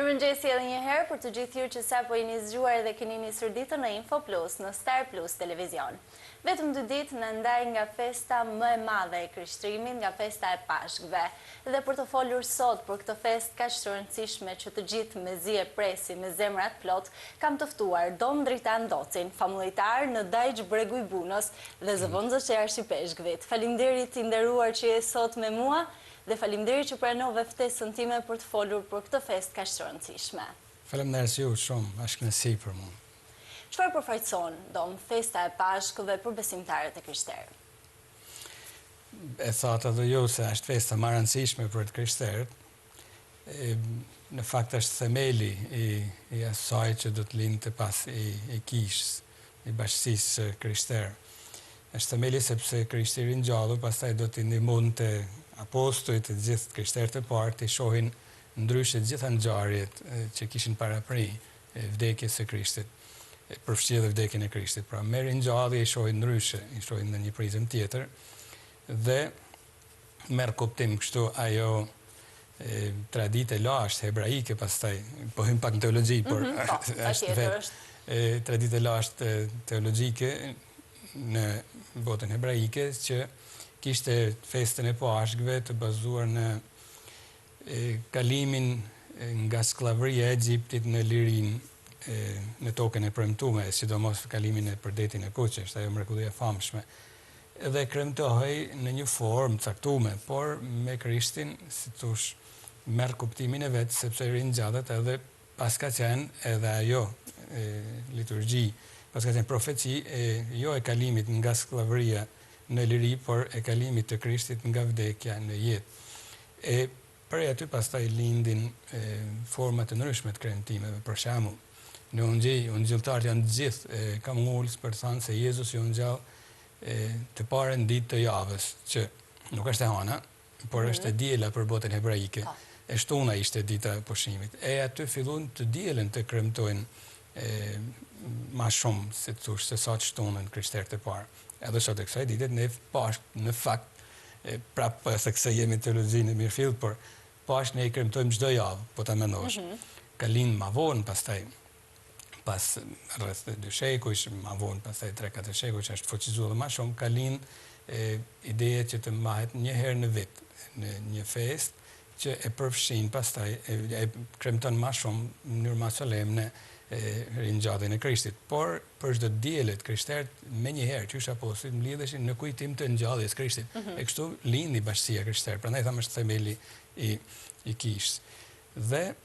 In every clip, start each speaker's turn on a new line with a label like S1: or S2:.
S1: Mirëmëngjesi edhe një herë për të gjithë ju që sapo jeni zgjuar dhe keni nisur ditën në Info Plus në Star Plus Televizion. Vetëm 2 ditë në ndaj nga festa më e madhe e Krishtrimit, nga festa e Pashkëve. Dhe për të folur sot për këtë festë kaq të rëndësishme që të gjithë mezi e presim me zemrat plot, kam të ftuar Don Dritan Docin, famullitar në Dajgj Bregu i Bunës dhe zëvendësës e Arshipeshkëvit. Faleminderit i nderuar që je sot me mua. Dhe faleminderit që pranove ftesën time për të folur për këtë festë kaq të rëndësishme.
S2: Faleminderit ju shumë, është kënaqësi për mua.
S1: Çfarë përfaqëson Dom festa e Pashkëve për besimtarët e krishterë?
S2: E thata dhe ju se është festa më e rëndësishme për të krishterët. Në fakt është themeli i asaj që do të lindte pas i kishës, i bashkësisë krishtere. Është themeli sepse Krishti i ringjallur pastaj do t'i ndihmonte apostujt e gjithë krishterët e parë të shohin ndryshe gjitha ngjarjet që kishin parapri vdekjes së Krishtit, përfshirë dhe vdekjen e Krishtit. Pra me ringjallje i shohin ndryshe, i shohin në një prizëm tjetër dhe merr kuptim kështu ajo traditë e lashtë hebraike, pastaj po hym pak në teologji, por është vetë traditë e lashtë teologjike në botën hebraike që kishte festën e Pashkëve të bazuar në kalimin nga skllavëria e Egjiptit në lirinë në tokën e premtuar, sidomos kalimin e përdetin e Kuqës, ajo mrekulli e famshme. Dhe kremtohej në një formë caktuar, por me Krishtin, si thosh, merr kuptimin e vet sepse ringjallet edhe pas ka qenë edhe ajo liturgji, pas ka qenë profeci jo e kalimit nga skllavëria në liri, por e kalimit të Krishtit nga vdekja në jetë. E prej aty pastaj lindin forma të ndryshme të kremtimeve. Për shembull, në ungjilltarët janë të gjithë kamullës për të thënë se Jezusi u ngjall të parën ditë të javës, që nuk është e hëna, por është e diela për botën hebraike. E shtuna ishte dita e pushimit. E aty filluan të dielën të kremtojnë ma shumë, si të thush, se sa të shtunën krishterët e parë. Edhe sot e kësaj dite ne Pashkë në fakt prapë se kësaj jemi teologjinë e mirëfillt, por Pashkë ne i kremtojmë çdo javë, po ta mendosh. Ka lind më vonë pastaj, pas rreth 2 shekujsh, më vonë pastaj 3-4 shekuj, është fuqizuar më shumë, ka lind ideja që të mbahet një herë në vit në një festë që e përfshin pastaj e kremton më shumë në mënyrë më solemne ringjalljen e Krishtit. Por për çdo dielë krishterët menjëherë qysh apostujt mblidheshin në kujtim të ngjalljes Krishtit. E kështu lindi bashkësia krishtere. Prandaj thamë është themeli i kishës. Dhe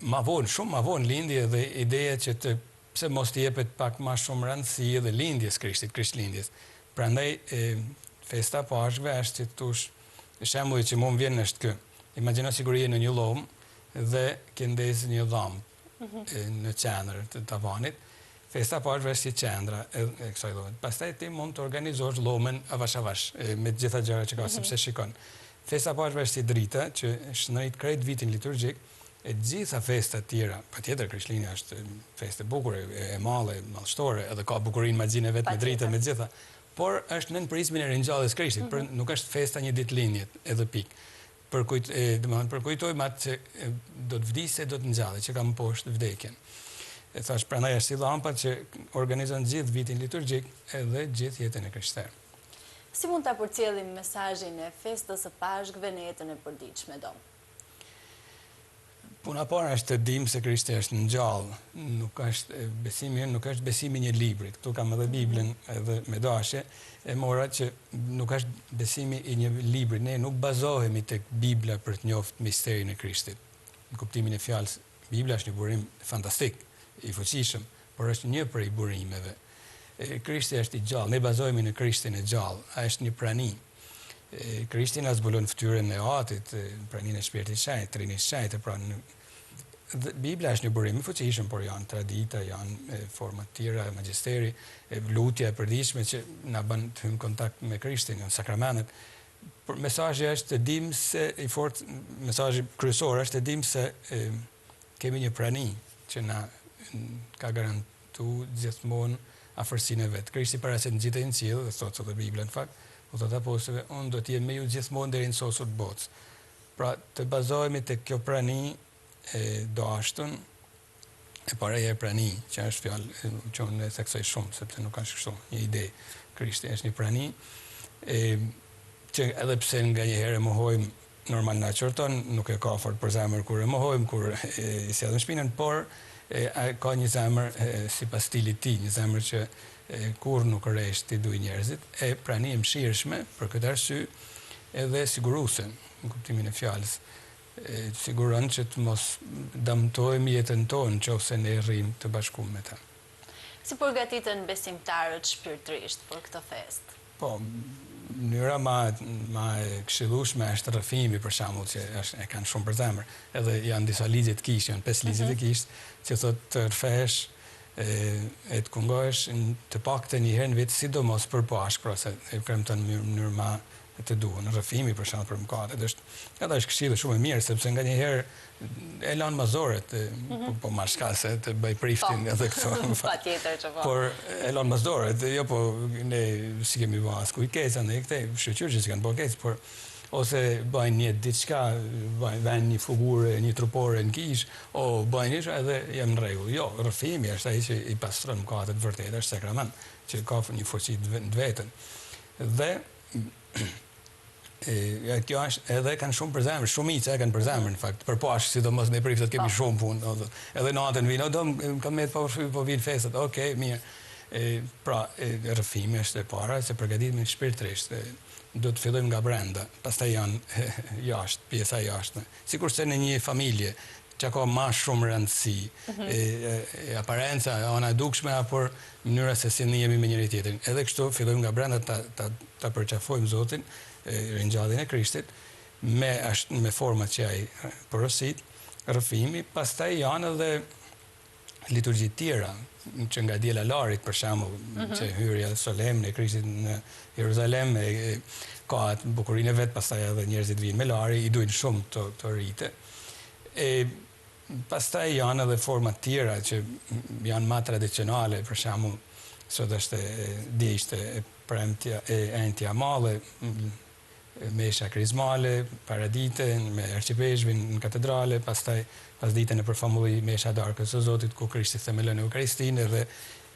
S2: shumë më vonë lindi edhe ideja që pse mos t'i jepet pak më shumë rëndësi edhe lindjes Krishtit, Krishtlindjes. Prandaj festa Pashkëve është, si thosh, shembulli që më vjen është ky. Imagjino siguri në një lom dhe këndez një dhamë në qendër të tavanit. Festa Pashkëve është si qendra e kësaj lloje. Pastaj ti mund të organizosh lomën avash me të gjitha gjërat që ka, sepse shikon. Festa Pashkëve është si drita që shënrit krejt vitin liturgjik, e gjitha festat tjera, patjetër Krishtlindja është festë e bukur, e madhe, madhështore, edhe ka bukurinë magjinë e vet me dritën me gjitha, por është nën prizmin e ringjalljes Krishtit, nuk është festa një ditëlindje edhe pikë. Përkujtojmë atë që do të vdisë, do të ngjallë, që ka më poshtë vdekjen. E thash, prandaj është si dhampa që organizon gjithë vitin liturgjik edhe gjithë jetën e krishterë.
S1: Si mund ta përcjellim mesazhin e festës së Pashkëve në jetën e përditshme, Dom?
S2: Puna parë është të dimë se Krishti është ngjallë, nuk është besimi një libri. Këtu kam edhe Biblën edhe me dashje, e mora që nuk është besimi i një libri. Ne nuk bazohemi tek Bibla për të njohur misterin e Krishtit. Në kuptimin e fjalës, Bibla është një burim fantastik, i fuqishëm, por është një prej burimeve. Krishti është i gjallë, ne bazohemi në Krishtin e gjallë, ai është një prani. Krishti na zbulon fytyrën e Atit, praninë e Shpirtit Shenjtë, Trininë e Shenjtë, pra Bibla është një burim i fuqishëm, por janë tradita, janë forma të tjera, magjisteri, lutja e përditshme që na bën të hyjmë në kontakt me Krishtin, janë sakramentet. Por mesazhi është të dimë se mesazhi kryesor është të dimë se kemi një prani që na ka garantuar gjithmonë afërsinë e vet. Krishti para se të ngjitej në qiell, thotë edhe Bibla në fakt, u thotë apostujve, unë do të jem me ju gjithmonë deri në sosur të botës. Pra të bazohemi të kjo prani e dashtun, e pareja e prani, që është fjallë që unë e theksoj shumë, sepse nuk është kështu një ide. Krishti është një prani, që edhe pse nga një herë e mohojmë, normal na qërton, nuk e ka fort për zemër kur e mohojmë, kur i sjellim shpinën, por ka një zemër si pas stilit ti, një zemër që kur nuk rresht t'i duj njerëzit, e prani e mshirshme për këtë arsye edhe siguruse, në kuptimin e fjalës. Siguron që të mos dëmtojmë jetën tonë nëse ne rrim të bashkuar me ta.
S1: Si përgatiten besimtarët shpirtërisht për këtë fest?
S2: Po, mënyra ma e këshillueshme është rrëfimi, për shembull, që e kanë shumë për zemër. Edhe janë disa ligje të Kishit, janë 5 ligje të Kishit, që thotë të rrfesh, e të kungohesh të paktën një herë në vit, sidomos për Pashkë, pra se e kremton në mënyrë ma të duhur, në rrëfimi për shembull për mëkatet. Edhe është këshillë shumë e mirë, sepse nga një herë e lanë mazoret, po marr shkallë se të bëj priftin edhe këto.
S1: Patjetër që po.
S2: Por e lanë mazoret, jo po ne si kemi bërë as kujkesa ne këtej shoqërë që kanë bërë keq, por ose bëjnë një diçka, bëjnë një fugurë, një trupore në kish, o bëjnë një edhe jam në rregull. Jo, rrëfimi është ai që i pastron mëkatet vërtet, është sakrament që ka një fuqi të vetën. Dhe kjo është edhe kanë shumë për zemër, shumica e kanë për zemër në fakt. Për Pashkë sidomos ne priftat kemi shumë punë, edhe natën vinë, do kam me po vinë festat, okej, mirë. Pra, rrëfimi është e para, se përgatitemi shpirtërisht. Do të fillojmë nga brenda, pastaj janë jashtë, pjesa jashtë. Sikurse në një familje që ka ma shumë rëndësi, aparenca, ona e dukshme, apo mënyra se si ne jemi me njëri tjetrin. Edhe kështu fillojmë nga brenda ta përqafojmë Zotin, ringjalljen e Krishtit, me format që ai porosit, rrëfimi, pastaj janë edhe liturgji tjera, që nga Diela Larit, për shembull, që hyrja solemne e Krishtit në Jeruzalem, ka atë bukurinë e vet, pastaj edhe njerëzit vinë me lari, i duajnë shumë të rite. Pastaj janë edhe forma tjera që janë ma tradicionale, për shembull, sot është djeshte e entja male, mesha krizmale, paradite, me arqipeshvin në katedrale, pastaj pas ditën e përfamulli mesha darkës së Zotit, ku Krishti themelon Eukaristinë dhe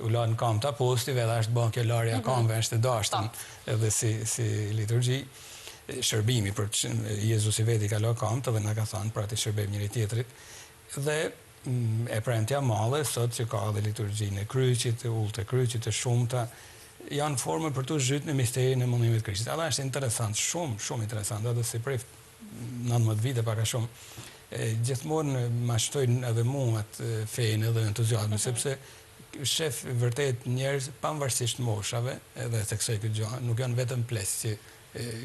S2: u la në kam të apostive, edhe është bën kjo larja kamve, është e dashtën edhe si liturgji, shërbimi, për Jezusi veti ka la kamt, edhe na ka thënë për atë shërbim njëri tjetrit, dhe e premtja male, sot që ka dhe liturgjinë e kryqit, ullët e kryqit, të shumta, janë formë për të zhytë në misterin e mundimit të Krishtit. Alla është interesant, shumë interesant, edhe si prift 19 vite paka shumë, gjithmonë mashtojnë edhe mua atë fejnë edhe entuziasmin, sepse shef vërtet njerëz pavarësisht moshave, edhe theksoj këtë gjë, nuk janë vetëm ples që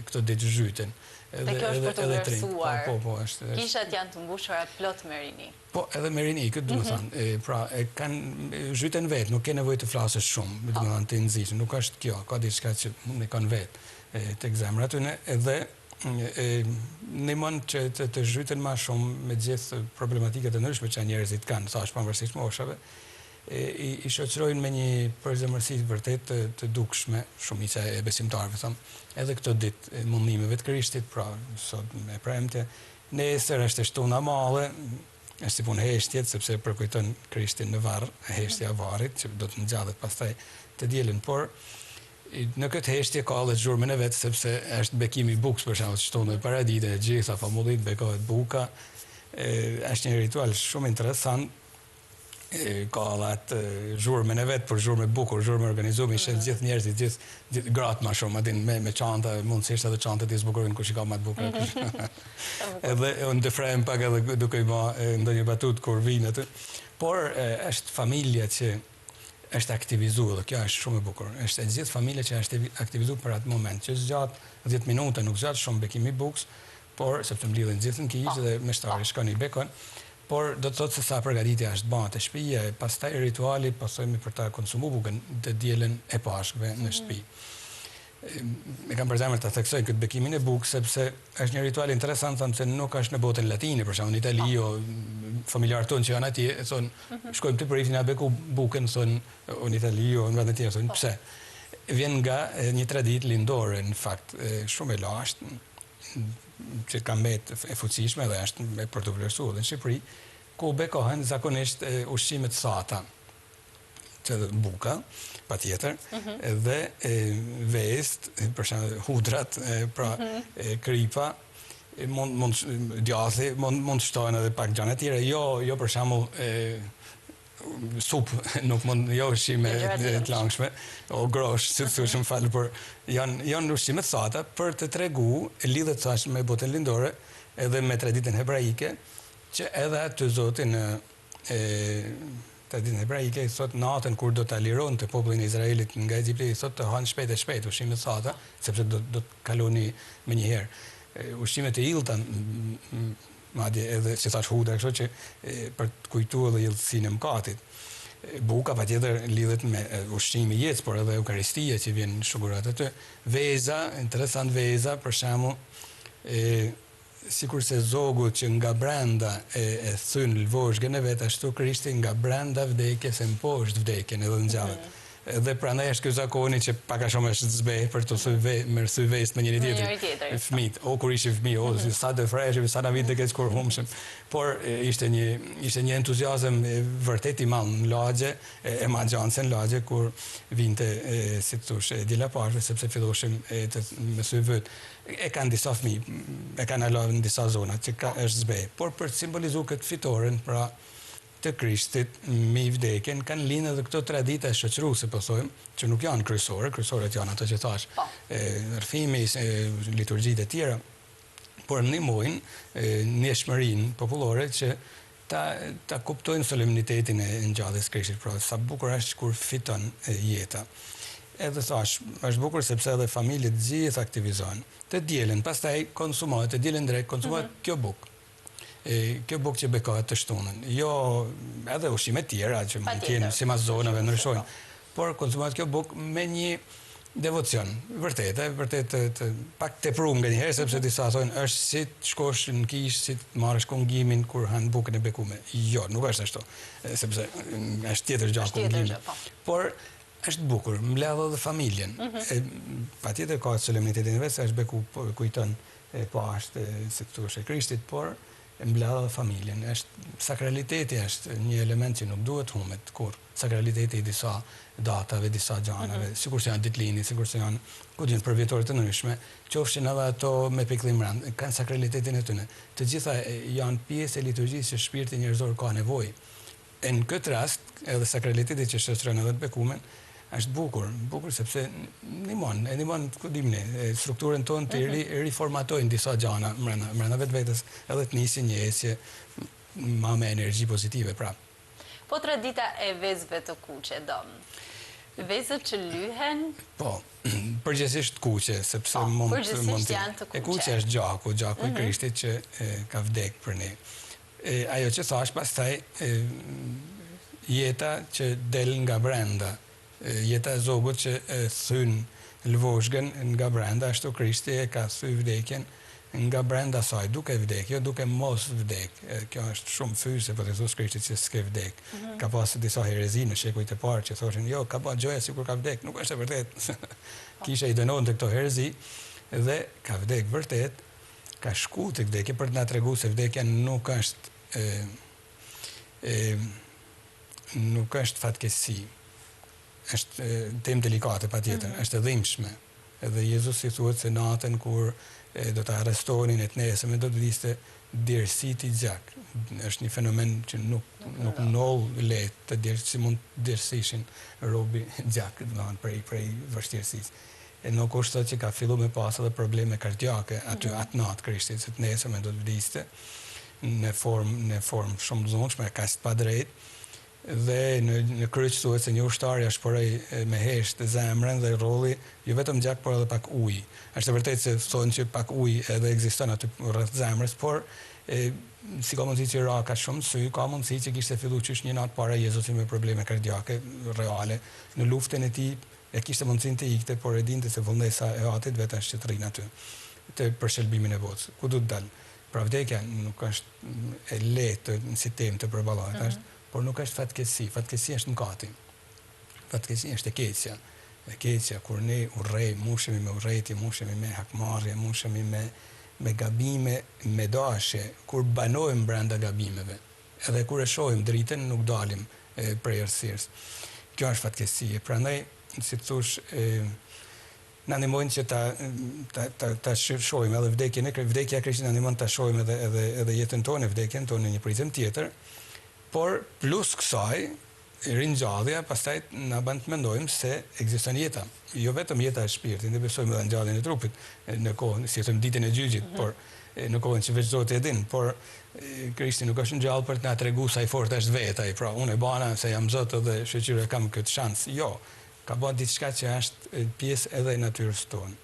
S2: këto ditë zhyten.
S1: Dhe kjo është për të vlerësuar.
S2: Po, është.
S1: Kishat janë të mbushura plot me rini.
S2: Po, edhe me rini, këtë du më thënë. Pra, kanë zhyten vetë, nuk ke nevojë të flasësh shumë, du më thënë të nëzishë. Nuk është kjo, ka diçka që ne kanë vetë të zemra atyne, edhe ne mund që të zhyten ma shumë me gjithë problematikat e ndryshme që njerëzit kanë, thash pavarësisht moshave, i shoqërojnë me një përzemërsi vërtet të dukshme, shumica e besimtarëve, thëmë, edhe këto ditë mundimeve të Krishtit, pra sot me premte, nesër është shtuna male, është si punë heshtjet, sepse përkujton Krishtin në varr, heshtja varrit, që do të ngjallet pastaj të dielën, por në këtë heshtje ka edhe zhurmën e vet, sepse është bekimi i bukës, për shembull, shtuna e paradite, gjitha famullit bekohet buka, është një ritual shumë interesant. Ka atë zhurmën e vetë, për zhurmë e bukur, zhurmë organizumi, ishe gjithë njerëzit, gjithë gratë ma shumë, adin me qanta, mundësisht edhe qantët i zbukurin kush i ka ma të bukur. Edhe unë të frejmë pak edhe duke i ma ndë një batut kur vinë atë. Por është familja që është aktivizu, dhe kjo është shumë e bukur. është gjithë familja që është aktivizu për atë moment, që zgjatë 10 minuta, nuk zgjatë shumë bekimi buks, por sepse më lidhen gjithë në kishë dhe me shtari shkoni bekon, por do të thotë se sa përgatitja është bën të shtëpia, pastaj rituali pasojmë për ta konsumu bukën të dielën e Pashkëve në shtëpi. Me kam për zemër të theksoj këtë bekimin e bukës, sepse është një ritual interesant, thëmë se nuk është në botën latine, për shembull në Itali, o familjarë tonë që janë atje, thonë, shkojmë të përiftin a beku bukën, thonë, o në Itali, o në vend tjetër, thonë, pse? Vjen nga një traditë lindore, në fakt, shumë e lashtë, që ka mbet e fuqishme dhe është për të vlerësuar në Shqipëri, ku bekohen zakonisht ushqimet sata, që buka, pa tjetër, dhe vest, për shembull hudrat, pra kripa, djathi, mund të shtojnë edhe pak gjëra tjera, jo për shembull supë, nuk mund, jo ushqime të langshme, o grosh, si të thushëm falë, por janë ushqimet sata për të tregu, lidhet thash me botën lindore, edhe me traditën hebraike, që edhe aty Zotin traditën hebraike, thot natën kur do të liron të popullin e Izraelit nga Egjipti, thot të hanë shpejt e shpejt ushqimet sata, sepse do të kaloni me njëherë. Ushqimet e ilta, madje edhe si thash hudra, kështu që për të kujtuar edhe iltësinë e mëkatit. Buka patjetër lidhet me ushqimi i jetës, por edhe eukaristia që vjen shugurat aty. Veza, interesant veza, për shembull, sikur se zogu që nga brenda e thyn lvozhgën e vet, ashtu Krishti nga brenda vdekjes e mposhtë vdekjen edhe ngjallet. Dhe prandaj është ky zakoni që pak a shumë është zbej për të thuj vestë me njëri tjetrin. Fëmijët, o kur ishin fëmijë, sa të freshëm, sa na vinte keq kur humshëm. Por ishte një entuziazëm vërtet i madh në lagje, e magjanse në lagje kur vinte si të thosh djela pashve, sepse filloshim me sy vët. E kanë disa fëmijë, e kanë alë në disa zona që është zbej. Por për të simbolizuar këtë fitoren, pra të Krishtit me vdekjen, kanë linë edhe këto tradita shoqëruese, po thojmë, që nuk janë kryesoret janë ato që thash, rrëfimi, liturgjitë e tjera, por ndihmojnë njëshmërinë popullore që ta kuptojnë solemnitetin e ngjalljes së Krishtit, pra sa bukur është kur fiton jeta. Edhe thash, është bukur sepse edhe familjet gjithë aktivizohen, të dielën, pastaj konsumohet, të dielën drejt konsumohet kjo bukë. Kjo bukë që bekohet të shtunën. Jo edhe ushqime tjera që mund t'jenë si mas zonave ndryshojnë, por konsumohet kjo bukë me një devocion. Vërtet pak tepruar nganjëherë, sepse disa thonë është si të shkosh në kishë, si të marrësh kungimin kur han bukën e bekume. Jo, nuk është ashtu, sepse është tjetër gjë kungimi. Por është bukur, mbledh edhe familjen. Patjetër ka solemnitetin e vet, se është beku kujton pashtë, si të thuash, e Krishtit, por mbledh familjen. Sakraliteti është një element që nuk duhet humbet kur. Sakraliteti i disa datave, disa gjanave, sikur se janë ditëlindje, sikur se janë për vjetore të ndryshme, qofshin edhe ato me pikëllim rand, kanë sakralitetin e tyre. Të gjitha janë pjesë e liturgjisë që shpirti njerëzor ka nevojë. Në këtë rast, edhe sakraliteti që shoqëron edhe të bekumen, është bukur sepse ndihmon ku dimni, strukturën tonë të riformatojnë disa gjana brenda vetvetes, edhe të nisin një ecje me energji pozitive prap.
S1: Po tradita e vezëve të kuqe, vezët që lyhen? Po,
S2: përgjithsisht kuqe, sepse mund
S1: janë të kuqe.
S2: E kuqe është gjaku i Krishtit që ka vdek për ne. Ajo që thash pastaj, jeta që del nga brenda, jeta e zogut që thyn lvozhgën nga brenda, ashtu Krishti e ka thy vdekjen nga brenda saj, duke vdek, jo duke mos vdek. Kjo është shumë fyse, po të thos Krishtit që s'ke vdek. Ka pas disa herezi në shekujt e parë që thoshin, jo, ka pas gjoja sikur ka vdek, nuk është e vërtet. Kisha i dënohen të këto herezi dhe ka vdek vërtet, ka shku të vdekje për të na tregu se vdekja nuk është fatkeqësi. Është temë delikate patjetër, është e dhimbshme. Edhe Jezusi thuhet se natën kur do të arrestonin e të nesërme do të viste djersit i gjak. Është një fenomen që nuk noll lehtë të djersit, si mund të djersishin robi gjak, prej vështirësisë. E nuk është thotë që ka fillu me pas edhe probleme kardiake atë natë Krishtit, se të nesërme do të viste në formë shumë zonshme, ka së pa drejt. Dhe në kryq thuhet se një ushtar ja shpëroi me heshtë zemrën dhe rolli jo vetëm gjak por edhe pak ujë. Është vërtet se thonë që pak ujë edhe ekziston aty rreth zemrës, por si ka mundësi që ra ka shumë sy, ka mundësi që kishte filluar qysh një natë para Jezusi me probleme kardiake reale. Në luftën e tij e kishte mundësinë të ikte, por e dinte se vullnesa e atit vetë është që të rrinë aty për shëlbimin e botës. Ku do të dalë? Pra vdekja nuk është e lehtë si temë të përballohet, është por nuk është fatkeqësi. Fatkeqësia është mëkati. Fatkeqësia është e keqja. E keqja kur ne mushemi me urrëti, mushemi me hakmarrje, mushemi me me gabime me dashje, kur banojmë brenda gabimeve, edhe kur e shohim dritën, nuk dalim prej errësirës. Kjo është fatkeqësi. Prandaj, si të thosh, na ndihmojnë që ta shohim edhe vdekja e Krishtit na ndihmon ta shohim edhe jetën tonë, vdekjen tonë në një prizëm tjetër, por plus kësaj, ringjallja pastaj na bën të mendojmë se ekziston jeta. Jo vetëm jeta e shpirtit, ne besojmë edhe në ngjalljen e trupit, në kohën, si thëmë ditën e gjyqit, por në kohën që veç Zoti e din, por Krishti nuk është ngjall për të na treguar sa i fortë është vetë ai. Pra, unë e bana se jam Zot dhe shoqëria kam këtë shans. Jo, ka bën diçka që është pjesë edhe e natyrës tonë.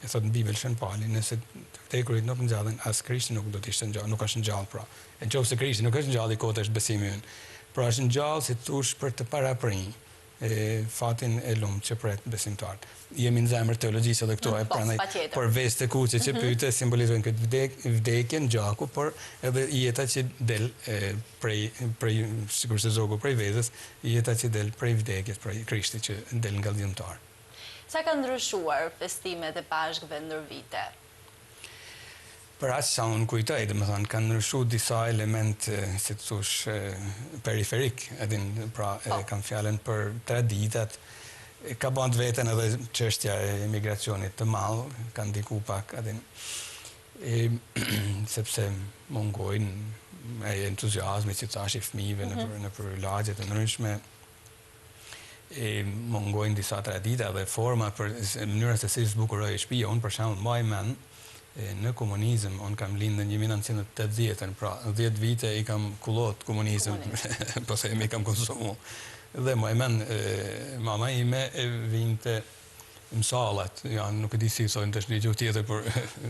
S2: E thot në Bibël Shën Pali, nëse të vdekurit nuk ngjallen, as Krishti nuk do të ishte ngjall, nuk është ngjall pra. Nëse Krishti nuk është ngjall i kotë është besimi ynë. Pra është ngjall, si thosh, për të paraprinj fatin e lumt që pret besimtarët. Jemi në zemër teologjisë edhe këto, prandaj përveç të kuqe që pyete simbolizojnë këtë vdekjen, gjaku, por edhe jeta që del prej sikur se zogu prej vezës, jeta që del prej vdekjes, prej Krishtit që del nga dhjimtar.
S1: Sa ka ndryshuar festimet e Pashkëve ndër vite?
S2: Për aq sa unë kujtoj, domethënë kanë ndryshuar disa element, si të thosh, periferik, edhin, pra kam fjalën për traditat, ka bën veten edhe çështja e emigracionit të madh, ka ndikuar pak edhin, sepse mungojnë entuziazmi që thash i fëmijëve në për lagje të ndryshme, mungojnë disa tradita dhe forma për mënyra se si zbukuroj shtëpia. Unë për shembull mbaj mend në komunizëm, unë kam lindë në 1980, pra 10 vite i kam kullot komunizëm, po themi i kam konsumu. Dhe më e men, mama ime vinte mësallat, nuk e di si sojnë të është një gjuhë tjetër, por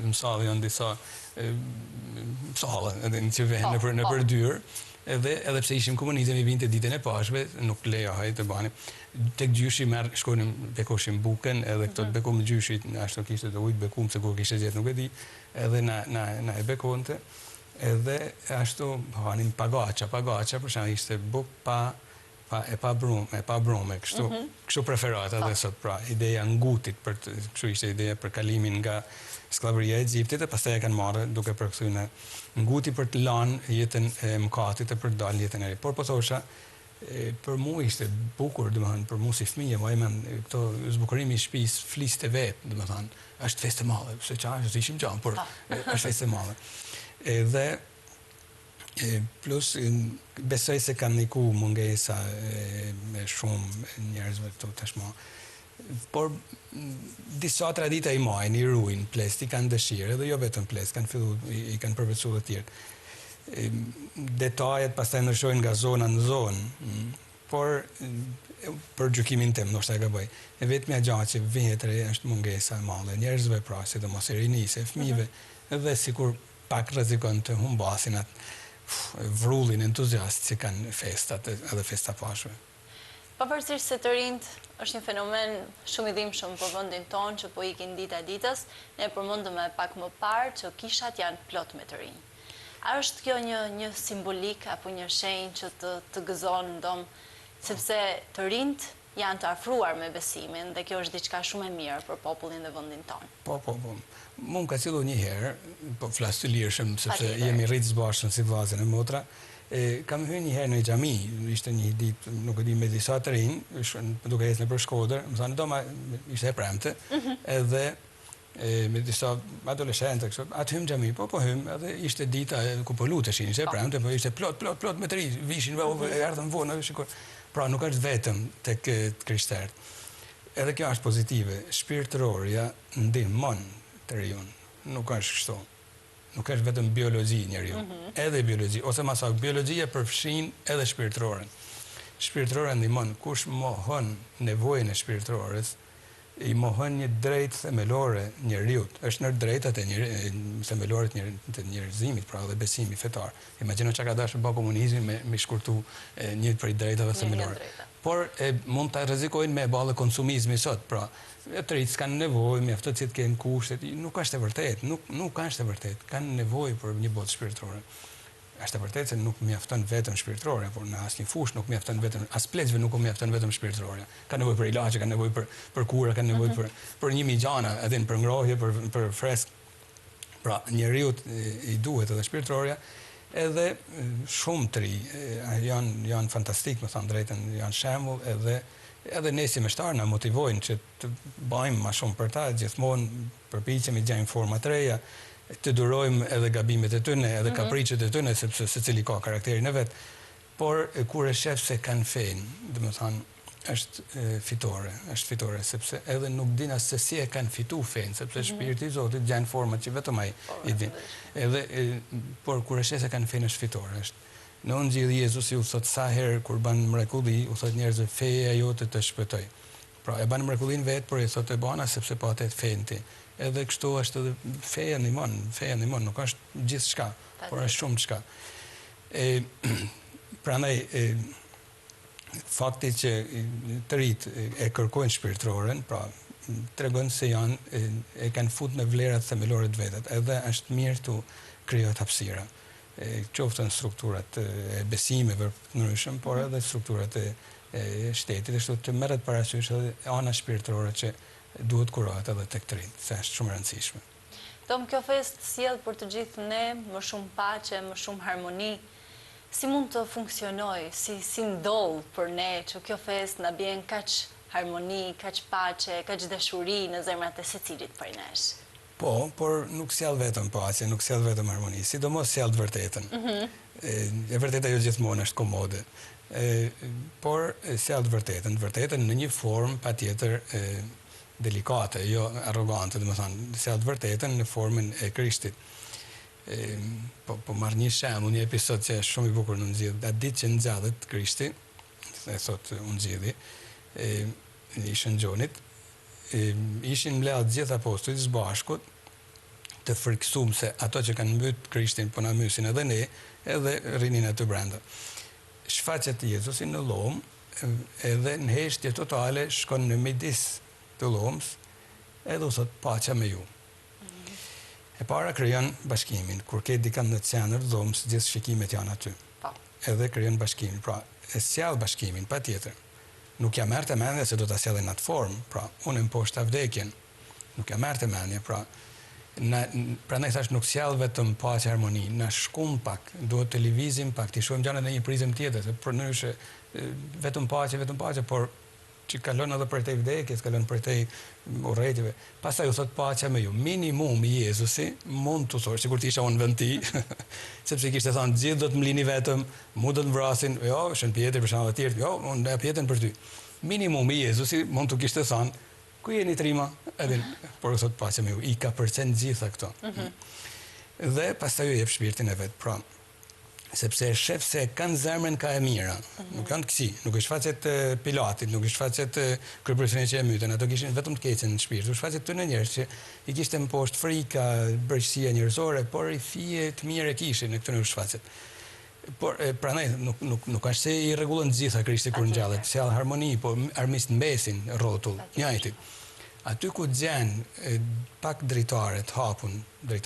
S2: mësallat janë disa mësallat, edhe në që vend në përdyrë, edhe pse ishim komunizëm i vinte ditën e Pashkëve, nuk lejohej të bani. Tek gjyshi shkonim, bekoshim bukën, edhe këto të bekum gjyshit, ashtu kishte të ujtë bekum, se kur kishte gjetë nuk e di, edhe na e bekonte, edhe ashtu hanim pagaqa, për shembull ishte bukë pa brume, kështu preferat edhe sot, pra, ideja ngutit, kështu ishte ideja për kalimin nga sklavëria e Egjiptit, e pastaj e kanë marrë duke përkthyr në nguti për të lanë jetën e mëkatit e për të dalë jetën e re. Por po thosha, për mu ishte bukur, domethënë, për mu si fëmijë, më men këto zbukurimi i shtëpisë fliste vetë, domethënë, është festë e madhe, pse çfarë ishim gjanë, por është festë e madhe. Edhe plus besoj se kanë niku mungesa me shumë njerëzve këtu tashmë. Por disa tradita i majnë, i ruajnë, plest, i kanë dëshirë, edhe jo vetëm plest, kanë fillu, i kanë përveçuar të tjerë. Detajet pastaj ndryshojnë nga zona në zonë, por për gjykimin tim, ndoshta e gaboj. E vetmja gjë që vihet re është mungesa e madhe e njerëzve, pra, sidomos e rinisë, e fëmijëve, edhe sikur pak rrezikon të humbasin atë vrullin entuziast që kanë festat, edhe festa Pashkëve.
S1: Pavarësisht se të rinjt është një fenomen shumë i dhimbshëm për vendin tonë që po ikin dita ditës, ne përmendëm pak më parë që kishat janë plot me të rinj. A është kjo një simbolik apo një shenjë që të gëzon ndom, sepse të rinjt janë të afruar me besimin dhe kjo është diçka shumë e mirë për popullin dhe vendin tonë.
S2: Po. Mund ka qellu një herë, po flas të lirshëm sepse jemi rritë bashkë si vllazën e motra. Kam hyrë një herë në xhami, ishte një ditë, nuk e di, me disa të rinj, duke ecë nëpër Shkodër, më thanë doma ishte e premte, edhe me disa adoleshentë, atë hym xhami, po hym, edhe ishte dita ku po luteshin, ishte e premte, po ishte plot me të rinj, vishin erdhën vonë, shikoj. Pra nuk është vetëm tek krishterët. Edhe kjo është pozitive, shpirtërorja ndihmon të rinjun, nuk është kështu. Nuk është vetëm biologji njeriu, edhe biologji, ose më saktë biologjia përfshin edhe shpirtëroren. Shpirtërora ndihmon, kush mohon nevojën e shpirtërores, i mohon një drejtë themelore njeriut. Është në drejtat e themelore të njerëzimit, pra dhe besimi fetar. Imagjino çka ka dashur bë komunizmi me shkurtu një prej drejtave themelore. Por mund ta rrezikojnë me ballë konsumizmi sot, pra të rinjt kanë nevojë, mjafton që të kenë kushtet, nuk është e vërtetë, nuk është e vërtetë, kanë nevojë për një botë shpirtërore. Është e vërtetë se nuk mjafton vetëm shpirtërore, por në asnjë fushë nuk mjafton vetëm, as pleqve nuk mjafton vetëm shpirtërore. Ka nevojë për ilaçe, ka nevojë për kura, ka nevojë për 1000 gjana, edhe për ngrohje, për fresk. Pra, njeriu i duhet edhe shpirtërorja, edhe shumë të ri, janë fantastik, më thënë drejtën, janë shembull, edhe ne si meshtarë na motivojnë që të bëjmë më shumë për ta, gjithmonë përpiqemi të gjejmë forma të reja, të durojmë edhe gabimet e tyre, edhe kapriçet e tyre, sepse secili ka karakterin e vet. Por kur e shef se kanë fen, domethënë është fitore, sepse edhe nuk din as se si e kanë fitu fen, sepse shpirti i Zotit gjen format që vetëm ai i din. Por kur e shef se kanë fen është fitore, është. Në ngjilli Jezusi u thot sa herë kur ban mrekulli, u thot njerëzve feja jote të shpëtoj. Pra e ban mrekullin vetë, por e thot e bana sepse po atë fen ti. Edhe kështu është edhe feja ndihmon, nuk është gjithçka, por është shumë çka. Prandaj fakti që të rit e kërkojnë shpirtëroren, pra tregon se e kanë fut në vlerat themelore të vetat, edhe është mirë të krijohet hapësira. Qoftë në strukturat e besimeve të ndryshëm, por edhe strukturat e shtetit, kështu të merret parasysh edhe ana shpirtërore që duhet kurohet edhe tek të rinjt, se është shumë e rëndësishme.
S1: Tom, kjo festë sjell për të gjithë ne më shumë paqe, më shumë harmoni. Si mund të funksionojë, si ndodh për ne që kjo festë na bjen kaq harmoni, kaq paqe, kaq dashuri në zemrat e secilit prej nesh?
S2: Po, por nuk sjell vetëm paqe, nuk sjell vetëm harmoni, sidomos sjell të vërtetën. E vërteta jo gjithmonë është komode. Por sjell të vërtetën në një formë patjetër delikate, jo arrogante, domethënë, sjell të vërtetën në formën e Krishtit. Po marr një shembull, një episod që është shumë i bukur në nxjerrje. Atë ditë që nxjallet Krishti, e thot nxjerrje, ishën gjonit, ishin mbledhur të gjithë apostujt së bashkut, të frikësuar se ato që kanë mbyt Krishtin po na mysin edhe ne, edhe rinin aty brenda. Shfaqet Jezusi në lomë, edhe në heshtje totale shkon në midis të lomës, edhe u thot paqja me ju. E para krijon bashkimin, kur ke dikant në qendër të dhomës, gjithë shikimet janë aty. Edhe krijon bashkimin, pra e sjell bashkimin patjetër. Nuk ja merrte mendja se do ta sjellin në atë formë, pra unë më poshta vdekjen. Nuk ja merrte mendja, prandaj thash nuk sjell vetëm paqe harmoni, na shkum pak, duhet të lëvizim pak, të shohim gjërat në një prizëm tjetër, se përndryshe vetëm paqe, por që kalon edhe për te vdekjes, kalon për te urrejtjeve. Pastaj u thot paqja me ju. Minimum Jezusi mund të thosh, sikur të isha unë vend ti, sepse kishte thënë gjithë do të mlini vetëm, mu do të vrasin, jo, Shën Pjetër për shembull të tjerë, jo, unë e pjetën për ty. Minimum Jezusi mund të kishte thënë, ku jeni trima? Edhe por u thot paqja me ju. I ka përcen gjitha këto. Dhe pastaj ju jep shpirtin e vet. Pra, sepse e shef se kanë zemrën ka e mira, nuk kanë kësi, nuk është shfaqet Pilatit, nuk është shfaqet kryeprofesionet që e mytën, ato kishin vetëm të keqen në shpirt, u shfaqet të në njerëz që i kishte më poshtë frika, bërqësia njerëzore, por i fije të mirë e kishin në këtë në shfaqet. Por prandaj nuk është se i rregullon të gjitha Krishti kur ngjallet, sjell harmoni, po armisht mbesin rrotull, njëjtit. Aty ku gjen pak dritare të hapun, për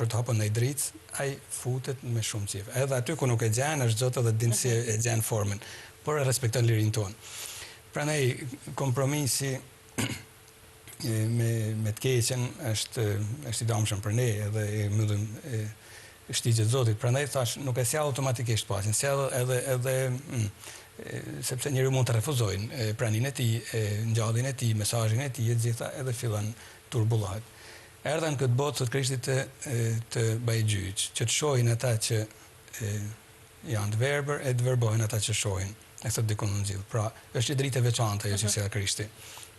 S2: të hapun në dritë, ai futet me shumë qejf. Edhe aty ku nuk e gjen, është Zoti dhe din si e gjen formën, por e respekton lirinë tonë. Prandaj kompromisi me të keqen është i dëmshëm për ne, edhe e mbyllim shtigjet Zotit. Prandaj thash nuk e sjell automatikisht paqen, sjell edhe sepse njeriu mund të refuzojnë praninë e tij, ngjalljen e tij, mesazhin e tij, e gjitha edhe fillon turbullohet. Erdhën këtë botë sot Krishti të bëjë gjyq, që të shohin ata që janë të verbër, e të verbojnë ata që shohin. E thot dikun në nxill. Pra, është një dritë e veçantë ajo që sjell Krishti.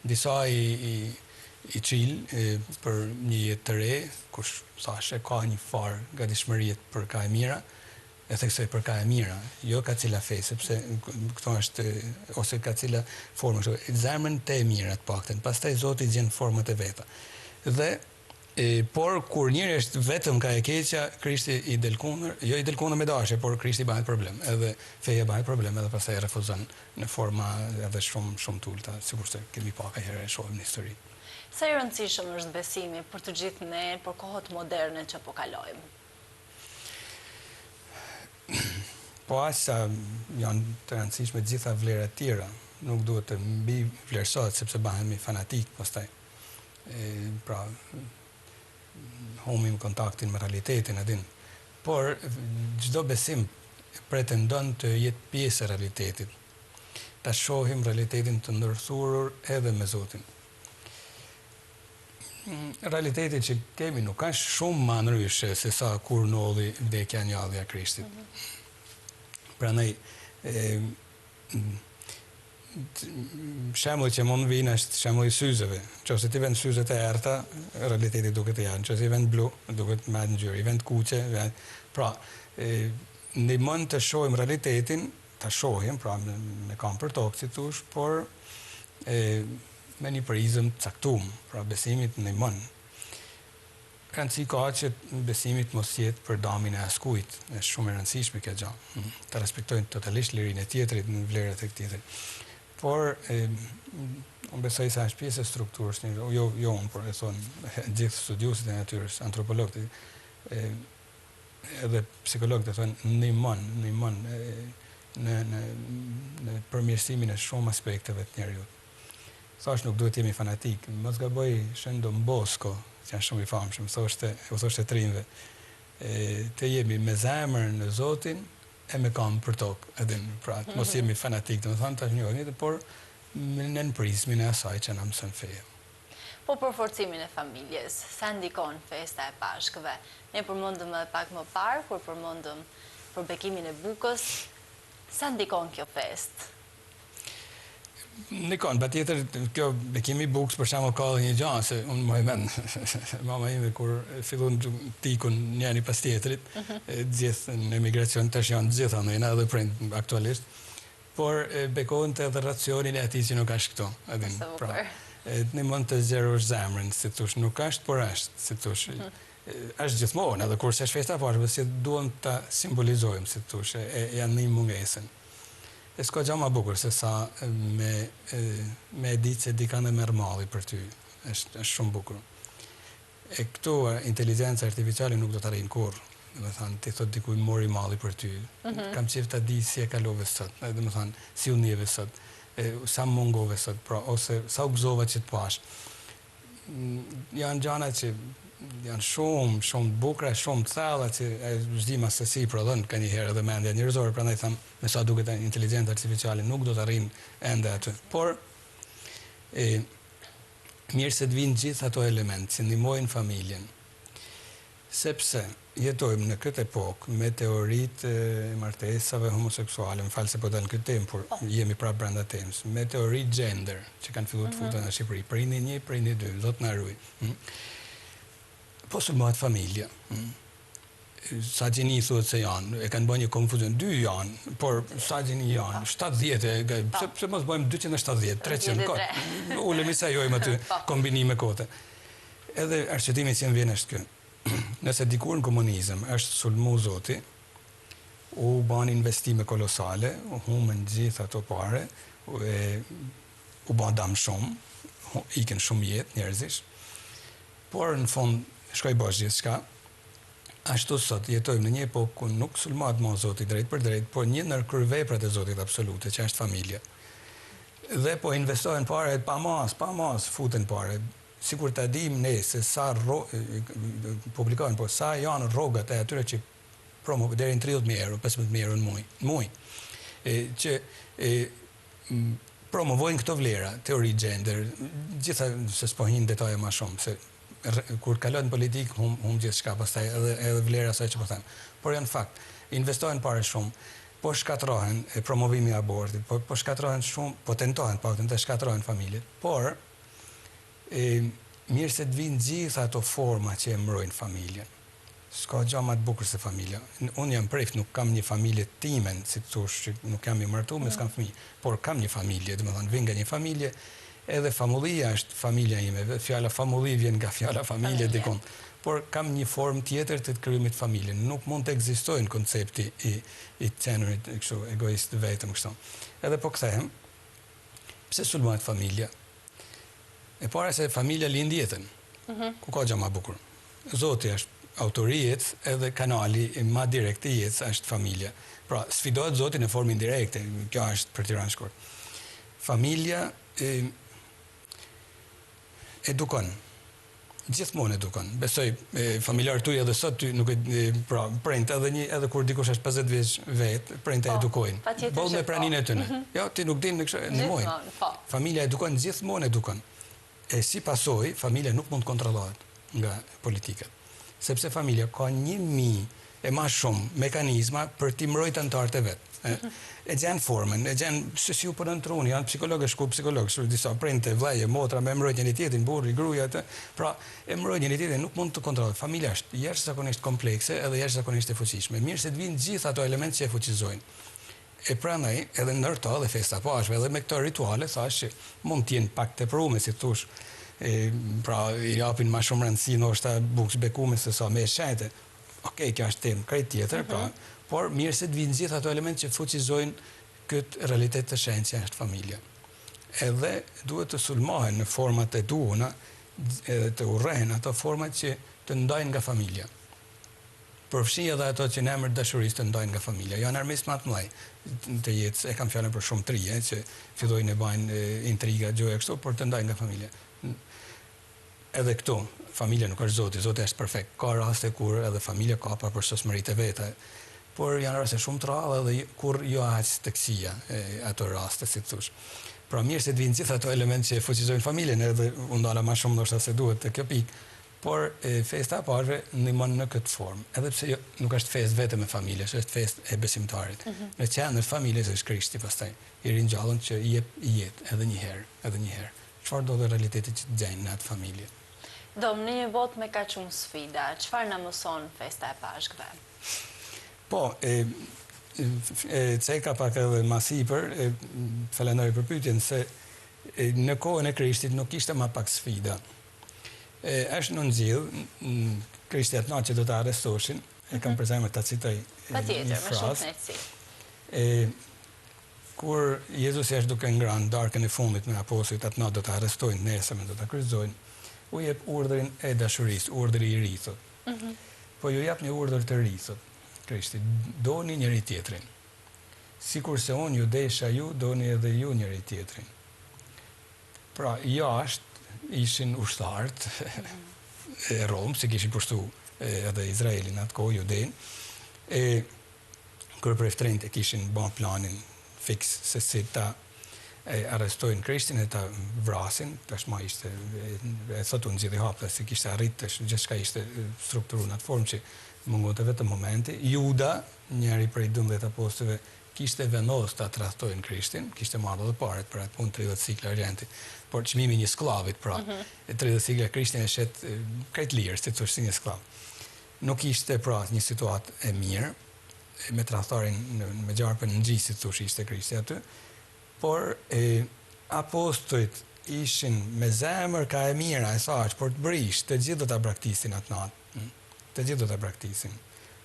S2: Disa i çil për një jetë të re, kush thashë ka një farë gatishmërie për ka e mira, e theksoj për ka e mira, jo ka cila fej, sepse këto është, ose ka cila formë, zemrën të e mira të paktën, pastaj Zoti gjen format e veta. Dhe, por kur njëri është vetëm ka e keqja, Krishti i del kundër, jo i del kundër me dashje, por Krishti bëhet problem, edhe feja bëhet problem, edhe pastaj refuzon në forma edhe shumë të ulta, sikurse kemi pa ka herë e shohim në histori.
S1: Sa i rëndësishëm është besimi për të gjithë ne, për kohët moderne që po kalojmë?
S2: Po aq sa janë të rëndësishme gjitha vlerat tjera, nuk duhet të mbi vlerësohet sepse bëhemi fanatik pastaj. Pra humim kontaktin me realitetin, edin. Por çdo besim pretendon të jetë pjesë e realitetit. Ta shohim realitetin të ndërthurur edhe me Zotin. Realiteti që kemi nuk ka shumë më ndryshe se sa kur nolli vdekja e ngjallja e Krishtit. Prandaj shembull që mund vinë është shembulli i syzeve. Nëse ti vend syzet e errta, realiteti duket e janë. Nëse i vend blu, duket me ngjyrë, i vend kuqe, pra ndihmon të shohim realitetin, ta shohim, pra me kam për tokë, si thush, por me një prizëm caktuar, pra besimit ndihmon. Rëndësi ka që besimit mos jetë për damin e askujt, është shumë e rëndësishme kjo gjë. Të respektojnë totalisht lirinë e tjetrit në vlerat e tjetrit. Por unë besoj se është pjesë e strukturës, jo unë, por e thonë gjithë studiuesit e natyrës, antropologët, edhe psikologët e thonë ndihmon në përmirësimin e shumë aspekteve të njerëzit. Thash nuk duhet jemi fanatik, mos gaboj Shën Don Bosco, që janë shumë i famshëm, u thoshte trinjve, të jemi me zemrën në Zotin e me kam për tokë, edhin, pra, mos jemi fanatik, të më thanë tash njohemi, por në prizmin e asaj që na mëson feja.
S1: Po për forcimin e familjes, sa ndikon festa e Pashkëve? Ne përmendëm edhe pak më parë, kur përmendëm për bekimin e bukës, sa ndikon kjo festë?
S2: Ndikon, patjetër kjo bekimi i bukës për shembull ka një gjë, se unë më e mend mama ime kur fillon tikun njëri pas tjetrit, gjithë në emigracion tash janë të gjitha ndonjëna edhe prind aktualisht, por bekohen të edhe racionin e atij që nuk është këto, edhin. Pra, ne mund të zgjerosh zemrën, si thosh, nuk është, por është, si thosh. Është gjithmonë, edhe kur s'është festa e Pashkës, si duam ta simbolizojmë, si thosh, janë një mungesën. E s'ka gjë më bukur se sa me ditë se di kanë merr malli për ty. Është shumë bukur. E këtu inteligenca artificiale nuk do të arrijnë kurrë. Do të thënë, ti thot dikuj mori malli për ty. Kam qejf ta di si e kalove sot. Do të thënë, si u njeve sot. Sa mungove sot, pra, ose sa u gëzova që të pash. Janë gjana që janë shumë bukra, shumë të thella që zhdima se si i prodhon ka një herë edhe mendja njerëzore, prandaj them, me sa duket inteligjenca artificiale nuk do të arrijnë ende aty. Por mirë se të vinë gjithë ato elementë që ndihmojnë familjen. Sepse jetojmë në këtë epokë me teoritë e martesave homoseksuale, më falë se po dalë këtë temë, por jemi prapë brenda temës, me teori gender që kanë filluar të futen në Shqipëri, prindi 1, prindi 2, zot na ruaj. Po sulmohet familja. Sa gjeni thuhet se janë, e kanë bërë një konfuzion, 2 janë, por sa gjeni janë, 70, pse mos bëjmë 270, 300, ulemi sa jojmë aty kombinime kote. Edhe arsyetimi që më vjen është ky. Nëse dikur në komunizëm është sulmu Zoti, u bën investime kolosale, u humën gjithë ato pare, u bën dam shumë, ikën shumë jetë njerëzish, por në fund shkoj bosh gjithçka. Ashtu sot jetojmë në një epokë ku nuk sulmohet më Zoti drejt për drejt, por një ndër kryeveprat e Zotit absolute, që është familja. Dhe po investohen pare pa mas, futen pare. Sikur ta dim ne se sa publikohen, po sa janë rrogat e atyre që deri në 30.000 euro, 15.000 euro në muj. Që promovojnë këto vlera, teori gender, gjitha se s'po hin detaje më shumë, se kur kalon në politikë, hum gjithë shka, pastaj edhe vlera asaj që po them. Por janë fakt, investohen pare shumë, po shkatrohen promovimi i abortit, po shkatrohen shumë, po tentohen të shkatrohen familjet, por mirë se të vinë gjitha ato forma që e mbrojnë familjen. S'ka gjë më të bukur se familja. Unë jam prift, nuk kam një familje timen, si të thosh, që nuk jam i martuar, s'kam fëmijë, por kam një familje, domethënë vjen nga një familje. Edhe famullia është familja ime, fjala famulli vjen nga fjala familje dikon, por kam një formë tjetër të krijimit familjen. Nuk mund të ekzistojnë koncepti i qenurit kështu egoist vetëm kështu. Edhe po kthehem, pse sulmohet familja? E para se familja lind jetën, ku ka gjë më bukur. Zoti është autorijet edhe kanali më direkt i jetës është familja. Pra, sfidohet Zoti në formë indirekte, kjo është për tiranë shkurt. Familja edukon, Gjithmonë edukon. Besoj, familjarët tuaj edhe sot ty nuk pra print edhe kur dikush është 50 vjeç vetë, print e edukojnë. Boll me praninë e tyre. Jo, ti nuk din në kështu ndihmojnë. Familja edukon, gjithmonë edukon. E si pasojë, familja nuk mund të kontrollohet nga politikët. Sepse familja ka 1000 e ma shumë mekanizma për t'i mbrojtë anëtarët e vet. E gjenë formën, e gjenë se si u punën truni, janë psikologë, shku psikologë, disa printe, vllaje, motra, me mbrojtë njëri tjetrin, burri, gruaja, pra e mbrojtë njëri tjetrin, nuk mund të kontrollohet. Familja është jashtëzakonisht komplekse edhe jashtëzakonisht e fuqishme. Mirë se të vinë gjithë ato elementë që e fuqizojnë. E prandaj edhe ndërto dhe festa pashme, edhe me këto rituale thash që mund të jenë pak teprume, si thosh, pra i japin më shumë rëndësi ndoshta bukës bekume se sa me shajte. Okej, kjo është temë krejt tjetër, pra, por mirë se të vinë gjithë ato elementë që fuqizojnë këtë realitet të shenjtë që është familja. Edhe duhet të sulmohen në format e duhura, edhe të urrehen ato format që të ndajnë nga familja. Përfshi edhe ato që në emër dashurisë të ndajnë nga familja. Janë armisë më të mëdhenj të jetës, e kam fjalën për shumë trije që fillojnë e bajnë intriga gjoja kështu, por të ndajnë nga familja. Edhe këtu, familja nuk është Zoti, Zoti është perfekt. Ka raste kur edhe familja ka pa përsosmëritë e veta, por janë raste shumë të rralla edhe kur jo aq të këqija ato raste, si thosh. Pra mirë se të vinë gjithë ato elementë që fuqizojnë familjen, edhe u ndala më shumë ndoshta se duhet te kjo pikë, por festa e parëve ndihmon në këtë formë. Edhe pse nuk është festë vetëm e familjes, është festë e besimtarit. Në qendër familjes është Krishti pastaj, i ringjallën që i jep jetë edhe një herë. Çfarë do të realiteti që të gjejnë në atë familje?
S1: Dom, në një botë me kaq shumë sfida, çfarë na mëson festa e Pashkëve?
S2: Po, ceka pak edhe ma sipër, falenderoj për pyetjen se në kohën e Krishtit nuk kishte më pak sfida. Është në nxjidh, Krishti atë natë që do të arrestoshin, e kam përzemër ta citoj
S1: Patjetër, me shumë kënaqësi.
S2: Kur Jezusi është duke ngrënë darkën e fundit me apostujt, atë natë do të arrestojnë, nesër do ta kryqëzojnë. U jep urdhrin e dashurisë, urdhri i ri thot. Po ju jap një urdhër të ri thot Krishti, doni njëri tjetrin. Sikurse unë ju desha ju, doni edhe ju njëri tjetrin. Pra, jashtë ishin ushtarët e Romë, se kishin pushtu edhe Izraelin atë kohë, Judein, kur preftrejnë e kishin bën planin fiks se si ta arrestojnë Krishtin e ta vrasin, tashmë ishte, e thotu në gjithi hapë, se kishte arrit, gjithçka ishte strukturu në atë formë që mungonte vetëm momenti. Juda, njëri prej 12 apostujve, kishte vendos ta tradhtojnë Krishtin, kishte marrë edhe paret për atë punë 30 sikla argjenti, por çmimi një sklavit, pra, 30 sikla Krishtin e shet krejt lirë, si thosh si një sklav. Nuk ishte pra një situatë e mirë, me tradhtarin me gjarpën në gjisi, thosh ishte Krishti aty, por apostujt ishin me zemër ka e mira e saq, por të brish, të gjithë do ta braktisin atë natë. Të gjithë do ta braktisin.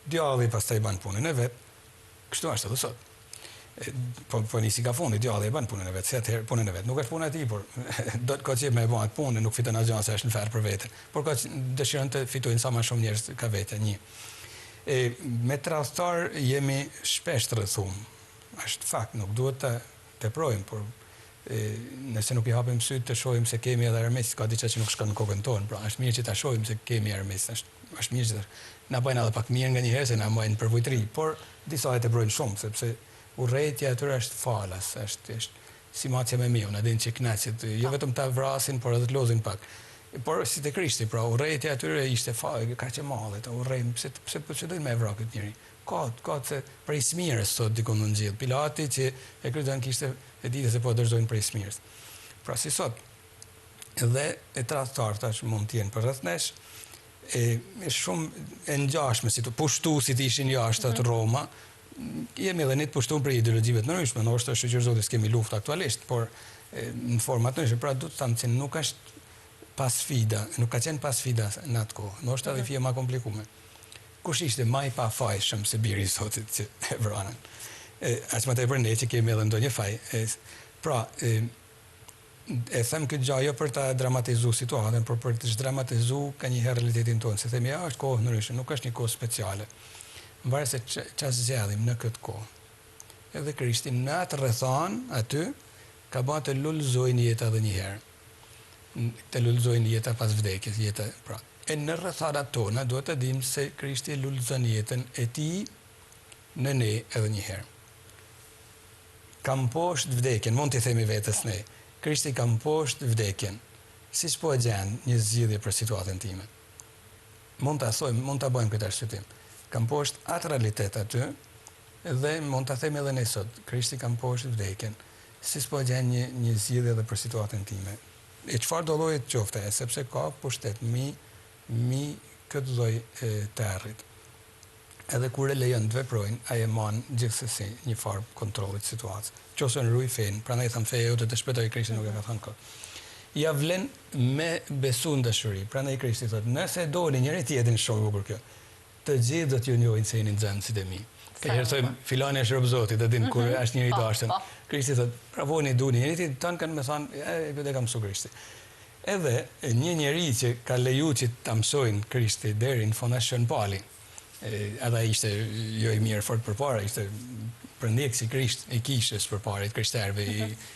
S2: Djalli pastaj ban punën e vet. Kështu është edhe sot. Po nisi ka fundi, djalli e ban punën e vet, se atëherë punën e vet. Nuk është puna e tij, por do të ka qejf me bën atë punë, nuk fiton asgjë se është në ferr për veten. Por ka dëshiron të fitojnë sa më shumë njerëz ka vetja një. Me tradhtar jemi shpesh të rrethum. Është fakt, nuk duhet të teprojmë, por nëse nuk i hapim sytë të shohim se kemi edhe armiq, ka diçka që nuk shkon në kokën tonë, pra është mirë që ta shohim se kemi armiq, është mirë që na bëjnë edhe pak mirë nganjëherë se na mbajnë për vujtëri, por disa e teprojnë shumë sepse urrëtia e tyre është falas, është si macja me miu, na din që kënaqet, jo vetëm ta vrasin, por edhe të lozin pak. Por si te Krishti, pra urrëtia e tyre ishte fal, kaq e madhe, ta urrejmë pse do të më vrojë këtë njeri. Ka se prej smirës sot dikon në nxjell. Pilati që e kryqëzon kishte e ditë se po dërzojnë prej smirës. Pra si sot, edhe e tradhtar tash mund të jenë për rreth nesh, shumë e ngjashme si të pushtuesit ishin jashtë atë Roma. Jemi edhe ne të pushtuar për ideologjive të ndryshme, ndoshta shoqërisë zotit kemi luftë aktualisht, por në forma të ndryshme, pra duhet të them se nuk është pas sfida, nuk ka qenë pas sfida në atë kohë. Ndoshta edhe fije më komplikuar. Kush ishte më i pafajshëm se biri i Zotit që e vranën? As më tepër ne që kemi edhe ndonjë faj. Pra, e them këtë gjë jo për ta dramatizuar situatën, por për të zhdramatizuar kanjëherë realitetin tonë. Se themi, ja, është kohë ndryshe, nuk është një kohë speciale. Mbarë se çfarë zgjedhim në këtë kohë. Edhe Krishti në atë rrethon aty ka bërë të lulëzojnë jetën edhe një herë. të lullëzojnë jeta pas vdekjes, jeta pra. E në rretharat tona duhet të dimë se Krishti lullëzon jetën e tij në ne edhe një herë. Kam poshtë vdekjen, mund t'i themi vetes ne. Krishti kam poshtë vdekjen. Si s'po e gjen një zgjidhje për situatën time. Mund ta thojmë, mund ta bëjmë këtë arsytim. Kam poshtë atë realitet aty dhe mund ta themi edhe ne sot. Krishti kam poshtë vdekjen. Si s'po e gjen një zgjidhje edhe për situatën time. E çfarë do lloje qofte, sepse ka pushtet mi këtë lloj të arrit. Edhe kur e lejon të veprojnë, ai e man gjithsesi një farë kontrollit situatës. Qose në ruaj fen, prandaj tham feja jote të shpëtoj Krishti nuk e ka thënë kot. Ja vlen me besu në dashuri. Prandaj Krishti thotë, nëse doni njëri tjetrin shoku për kjo, të gjithë do t'ju njohin se jeni nxënësit e mi. Ka herë thojmë, filani është rob Zotit, e din kur është njëri i dashur. Krishti thotë, pravoni duni, njëri tjetrin tan kanë më thonë, vetë kam mësu Krishti. Edhe një njeri që ka leju që ta mësojnë Krishti deri në fund është Shën Pali. Edhe ishte jo i mirë fort përpara, ishte prandjek si Krisht i kishës përpara të krishterëve,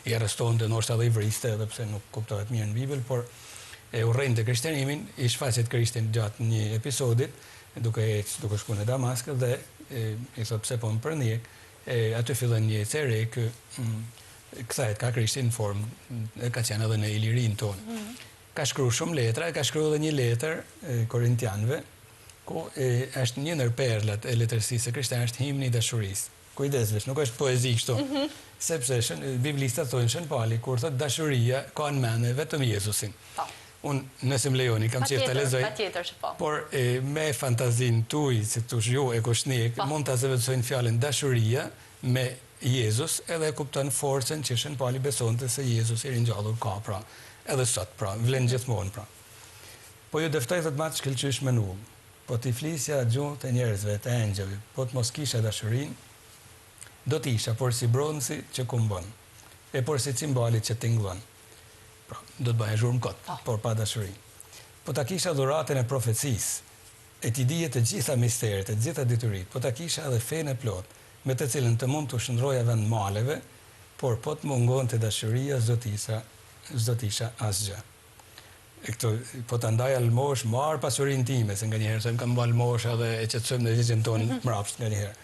S2: i arrestonte ndoshta edhe i vriste edhe pse nuk kuptohet mirë në Bibël, por e urrente krishterimin, i shfaqet Krishtin gjatë një episodit, duke shkuar në Damask dhe i thot pse po më prandjek, aty fillon një ecë e re që kthehet ka Krishtin në formë, ka qenë edhe në Ilirin tonë. Ka shkruar shumë letra, ka shkruar edhe një letër korintianëve, ku është një ndër perlat e letërsisë krishtere, është himni i dashurisë. Kujdes vesh, nuk është poezi kështu. Sepse biblistat thonë Shën Pali kur thotë dashuria ka në mend vetëm Jezusin. Unë nëse më lejoni kam qejf ta lexoj.
S1: Patjetër që po.
S2: Por me fantazinë tuaj, si thosh ju e kushnik, mund ta zëvendësojnë fjalën dashuria me Jezus edhe e kupton forcën që Shën Pali besonte se Jezus i ringjallur ka pra. Edhe sot pra, vlen gjithmonë pra. Po ju dëftoj të matë shkëlqysh me null. Po t'i flisja gjuhë të njerëzve, të engjëve, po të mos kisha dashurin, do t'isha por si bronzi që kumbon, e por si cimbali që tinglon. Pra, do të bëhe zhurmë kotë, por pa dashurin. Po t'a kisha dhuratën e profecis, e t'i dije të gjitha misteret, të gjitha diturit, po t'a kisha edhe fejnë e plot, me të cilën të mund të shëndroja vend maleve, por po të mungon të dashuria, zdo t'isha asgjë. E këto, po të ndaj almosh, marë pasurin time, se nga njëherë, se më kam bë almosh edhe e qëtësëm në gjithën tonë mrapsht nga njëherë.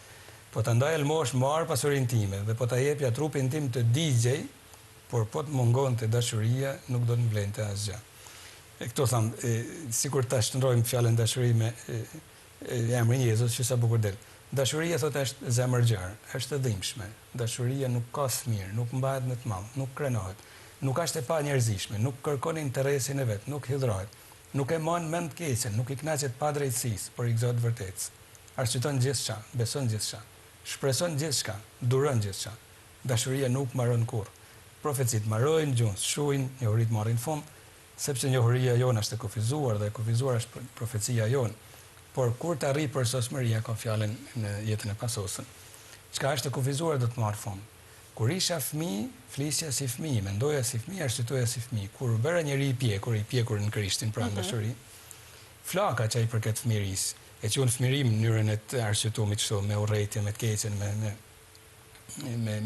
S2: Po të ndaj almosh, marë pasurin time, dhe po të jepja trupin tim të digjej, por po të mungon të dashuria, nuk do të më vlen të asgjë. E këto thamë, si kur të shëndrojmë fjallën dashuri me emrin Jezus, që sa bukur del. Dashuria, thot, është zemër gjarë, është të dhimbshme. Dashuria nuk ka smir, nuk mbahet në të madh, nuk krenohet. Nuk është e pa njerëzishme, nuk kërkon interesin e vetë, nuk hidhrohet, nuk e mon mend keqen, nuk i knaqet pa drejtësisë, por i gëzohet vërtetës. Arsyeton gjithçka, beson gjithçka, shpreson gjithçka, duron gjithçka. Dashuria nuk mbaron kurrë. Profecit mbarojnë, gjuhët shuhin, njohurit marrin fund, sepse njohuria jonë është e kufizuar dhe e kufizuar është profecia jonë. Por kur të arri përsosmëria, ka fjalën në jetën e pasosën. Çka është e kufizuar do të marrë fund. Kur isha fëmijë, flisja si fëmijë, mendoja si fëmijë, arsyetoja si fëmijë. Kur bëra njëri i pjekur në Krishtin pra në dashuri, flaka që ai përket fëmirisë, e që unë fëmirim në mënyrën e të arsyetumit kështu, me urrëtie, me të keqen,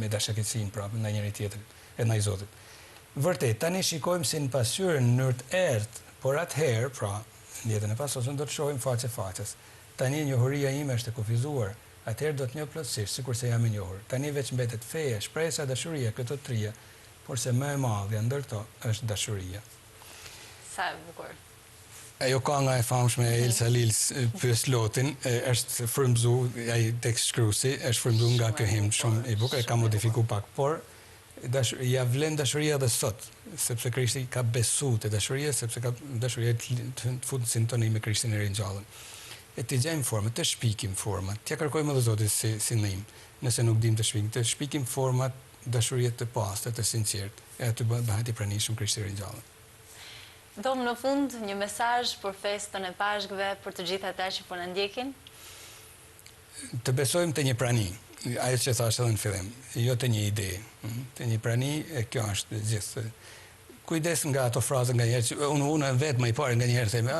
S2: me dashakësinë pra ndaj njëri tjetrit, e ndaj Zotit. Vërtet, tani shikojmë si në pasqyrë në mënyrë të errët, por atëherë, pra, në jetën e pasosën do të shohim faqe faqes. Tani njohuria ime është e kufizuar. Atëherë do të njoh plotësisht, sikur se jam i njohur. Tani veç mbetet feja, shpresa, dashuria, këto trija, por se më e madhja ndër to është dashuria.
S1: Sa e bukur.
S2: Ajo kënga e famshme e Elsa Lils pyes Lotin, është frymëzuar, ai tekstshkruesi është frymëzuar nga ky himn shumë i bukur, e ka modifikuar pak, por ja vlen dashuria edhe sot, sepse Krishti ka besu te dashuria, sepse ka dashuria të futet në sintonë me Krishtin e ringjallur. E të gjejmë format, të shpikim format, t'ja kërkojmë edhe Zotit si ndihmë, nëse nuk dim të shpikim, të shpikim format dashurie të pastë, të sinqertë, e aty bëhet i pranishëm Krishti i ringjallur.
S1: Dom, në fund, një mesazh për festën e Pashkëve për të gjithë ata që po na ndjekin?
S2: Të besojmë të një prani, ajo që thash edhe në fillim, jo të një ide, të një prani, e kjo është gjithë. Kujdes nga ato fraza nga njerëz, unë vetë më i parë nga njerëz them,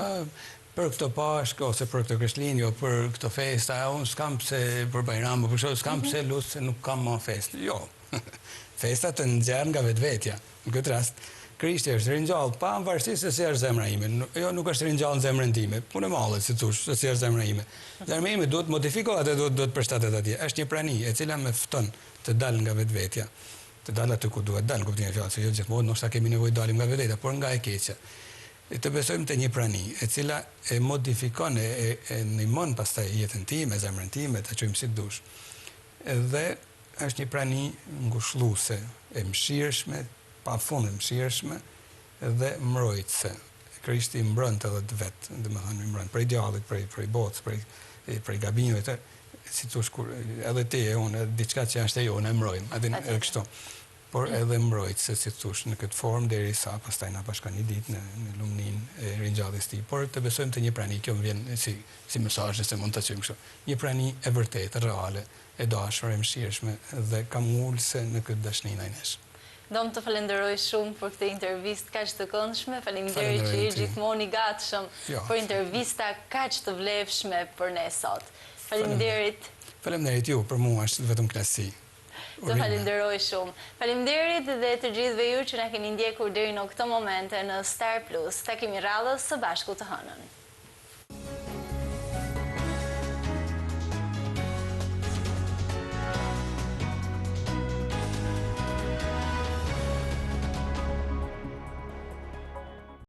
S2: për këto Pashkë, ose për këto Krishtlindje, o për këto festa, unë s'kam pse për Bajram, për shkak s'kam pse lut se nuk kam më festë. Jo. Festat të nxjerrën nga vetvetja. Në këtë rast, Krishti është ringjall pavarësisht se si është zemra ime. Jo, nuk është ringjall në zemrën time. Punë e madhe, si thosh, se si është zemra ime. Zemra ime duhet modifikohet dhe duhet përshtatet atje. Është një prani e cila më fton të dal nga vetvetja, të dal aty ku duhet dal, kuptimin e fjalës, se jo gjithmonë ndoshta kemi nevojë dalim nga vetvetja, por nga e keqja. Të besojmë të një prani e cila e modifikon e ndihmon pastaj jetën time, zemrën time, ta çojmë si dush. Dhe është një prani ngushëlluese, e mëshirshme, pafund e mëshirshme dhe mbrojtëse. Krishti mbron të edhe vet, domethënë mbron prej djallit, prej botës, prej gabimeve të, si thosh kur edhe ti e unë, diçka që është e jone e mbrojmë, edhe kështu. Por edhe mbrojtëse, si thosh, në këtë formë derisa pastaj na bashkon një ditë në lumëninë e ringjalljes tij. Por të besojmë të një prani, kjo më vjen si mesazh se mund ta çojmë kështu. Një prani e vërtetë, reale, e dashur, e mëshirshme dhe kam ulse në këtë dashni ndaj nesh.
S1: Dom të falenderoj shumë për këtë intervistë kaq të këndshme. Faleminderit që je gjithmonë i gatshëm për intervista kaq të vlefshme për ne sot. Faleminderit.
S2: Faleminderit ju, për mua është vetëm kënaqësi.
S1: Të falenderoj shumë. Faleminderit dhe të gjithëve ju që na keni ndjekur deri në këtë moment në Star Plus. Takimi radhës së bashku të hënën.